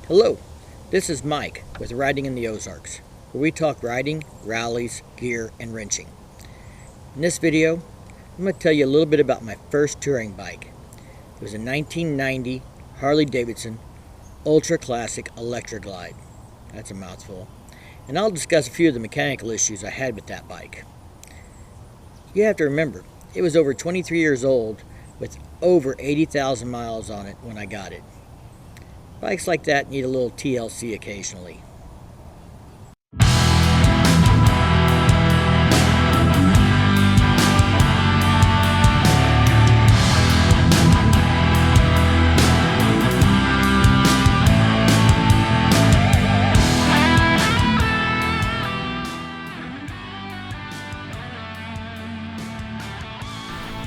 Hello, this is Mike with Riding in the Ozarks, where we talk riding, rallies, gear, and wrenching. In this video, I'm going to tell you a little bit about my first touring bike. It was a 1990 Harley Davidson Ultra Classic Electra Glide. That's a mouthful. And I'll discuss a few of the mechanical issues I had with that bike. You have to remember, it was over 23 years old with over 80,000 miles on it when I got it. Bikes like that need a little TLC occasionally.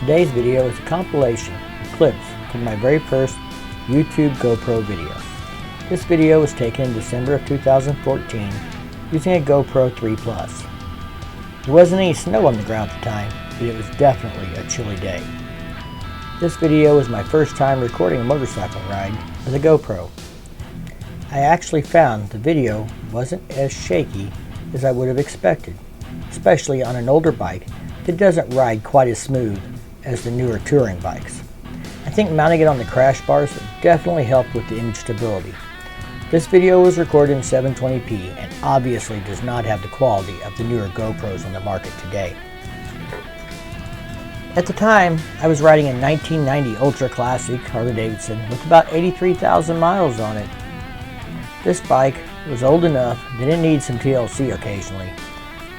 Today's video is a compilation of clips from my very first YouTube GoPro video. This video was taken in December of 2014 using a GoPro 3 Plus. There wasn't any snow on the ground at the time, but it was definitely a chilly day. This video was my first time recording a motorcycle ride with a GoPro. I actually found the video wasn't as shaky as I would have expected, especially on an older bike that doesn't ride quite as smooth as the newer touring bikes. I think mounting it on the crash bars definitely helped with the image stability. This video was recorded in 720p and obviously does not have the quality of the newer GoPros on the market today. At the time, I was riding a 1990 Ultra Classic Harley Davidson with about 83,000 miles on it. This bike was old enough that it needed some TLC occasionally.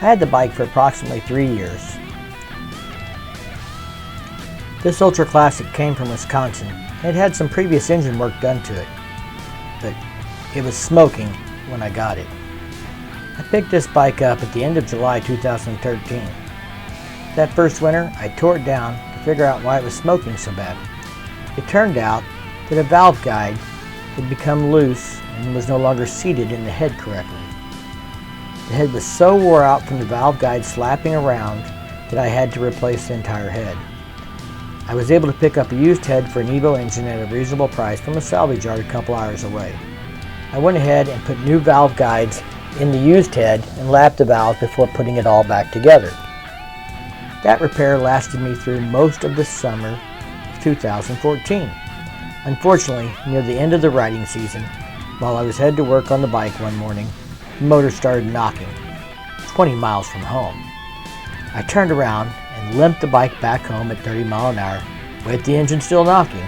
I had the bike for approximately 3 years. This Ultra Classic came from Wisconsin. It had some previous engine work done to it, but it was smoking when I got it. I picked this bike up at the end of July 2013. That first winter, I tore it down to figure out why it was smoking so bad. It turned out that a valve guide had become loose and was no longer seated in the head correctly. The head was so wore out from the valve guide slapping around that I had to replace the entire head. I was able to pick up a used head for an Evo engine at a reasonable price from a salvage yard a couple hours away. I went ahead and put new valve guides in the used head and lapped the valve before putting it all back together. That repair lasted me through most of the summer of 2014. Unfortunately, near the end of the riding season, while I was headed to work on the bike one morning, the motor started knocking, 20 miles from home. I turned around and limped the bike back home at 30 miles an hour with the engine still knocking.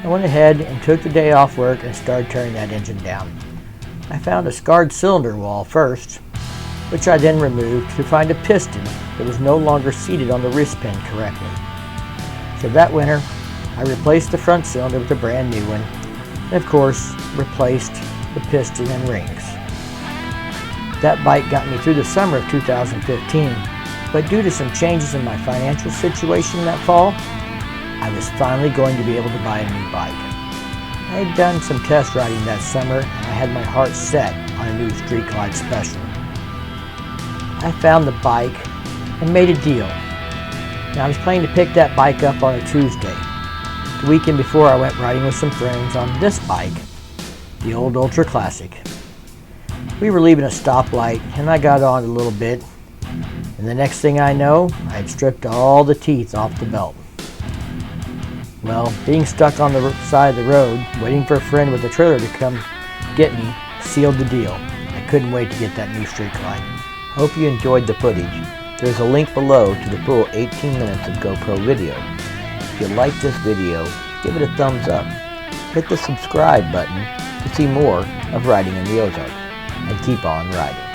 I went ahead and took the day off work and started tearing that engine down. I found a scarred cylinder wall first, which I then removed to find a piston that was no longer seated on the wrist pin correctly. So that winter, I replaced the front cylinder with a brand new one, and of course, replaced the piston and rings. That bike got me through the summer of 2015, but due to some changes in my financial situation that fall, I was finally going to be able to buy a new bike. I had done some test riding that summer and I had my heart set on a new Street Glide Special. I found the bike and made a deal. Now I was planning to pick that bike up on a Tuesday. The weekend before, I went riding with some friends on this bike, the old Ultra Classic. We were leaving a stoplight and I got on a little bit, and the next thing I know, I had stripped all the teeth off the belt. Well, being stuck on the side of the road, waiting for a friend with a trailer to come get me, sealed the deal. I couldn't wait to get that new Street Glide. Hope you enjoyed the footage. There's a link below to the full 18 minutes of GoPro video. If you like this video, give it a thumbs up. Hit the subscribe button to see more of Riding in the Ozarks, and keep on riding.